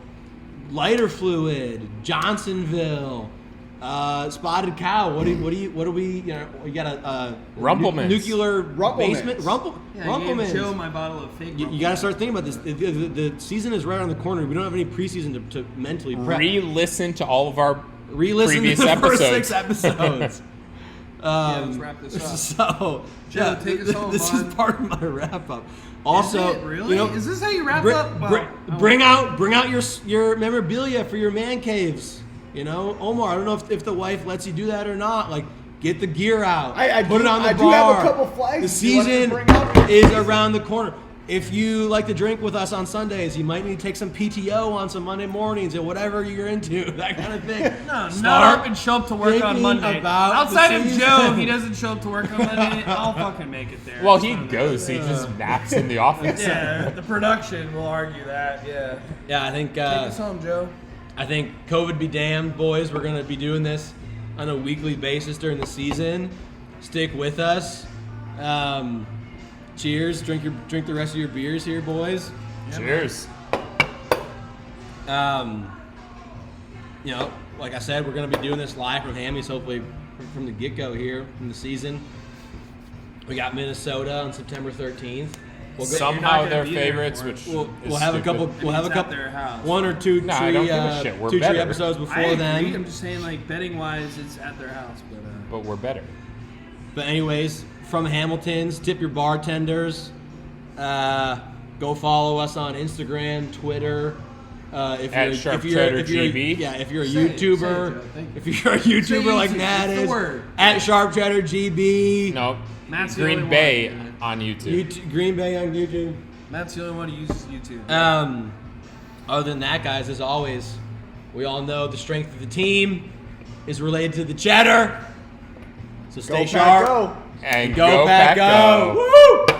lighter fluid, Johnsonville, spotted cow. What do we? You know, you got a Rumplemans. nuclear Rumplemans. basement. Yeah, I gave Rumplemans. Joe my bottle of fake. You got to start thinking about this. The season is right around the corner. We don't have any preseason to mentally prep. Re-listen to all of our Re-listen previous to the first episodes. 6 episodes. let's wrap this up. So, Joe, take us home, this bud. is part of my wrap up. Also, Is it really? you know, Is this how you wrap bring, up? bring, Wow. bring out your memorabilia for your man caves. You know, Omar. I don't know if the wife lets you do that or not. Like, get the gear out. I put do- it on the I bar. do have a couple flags The if you want to season bring out. is around the corner. if you like to drink with us on Sundays, you might need to take some PTO on some Monday mornings or whatever you're into, that kind of thing. No, Start not up and show up to work on thinking Monday. about Outside the of season. Joe, he doesn't show up to work on Monday. I'll fucking make it there. Well, It's he fine. goes. He just naps in the office. Yeah, the production will argue that. Yeah. Yeah, I think Take us home, Joe. I think COVID be damned, boys. We're gonna be doing this on a weekly basis during the season. Stick with us. Cheers. Drink the rest of your beers here, boys. Cheers. You know, like I said, we're gonna be doing this live from Hammy's, hopefully from the get-go here in the season. We got Minnesota on September 13th. We'll go, Somehow gonna they're be there favorites, for it. which we'll is have a stupid. couple. We'll have a It's couple. at their house. One or two, No, I three, don't give a shit. We're 2-3 better. episodes I before agree. then. I'm just saying, like, betting wise, it's at their house. But we're better. But anyways, from Hamilton's, tip your bartenders. Go follow us on Instagram, Twitter. If At you're, Sharp if you're, Cheddar if you're, GB. yeah, if you're a Say it, YouTuber, Joe. Thank you. if you're a YouTuber like YouTube. Matt It's the is, word. at Sharp Cheddar GB. No, Matt's the only Green one. Bay on YouTube. Green Bay on YouTube. Matt's the only one who uses YouTube. Other than that, guys, as always, we all know the strength of the team is related to the cheddar. So stay Go, Pack, sharp. go. And Go, Pack, go. Pack, Woo!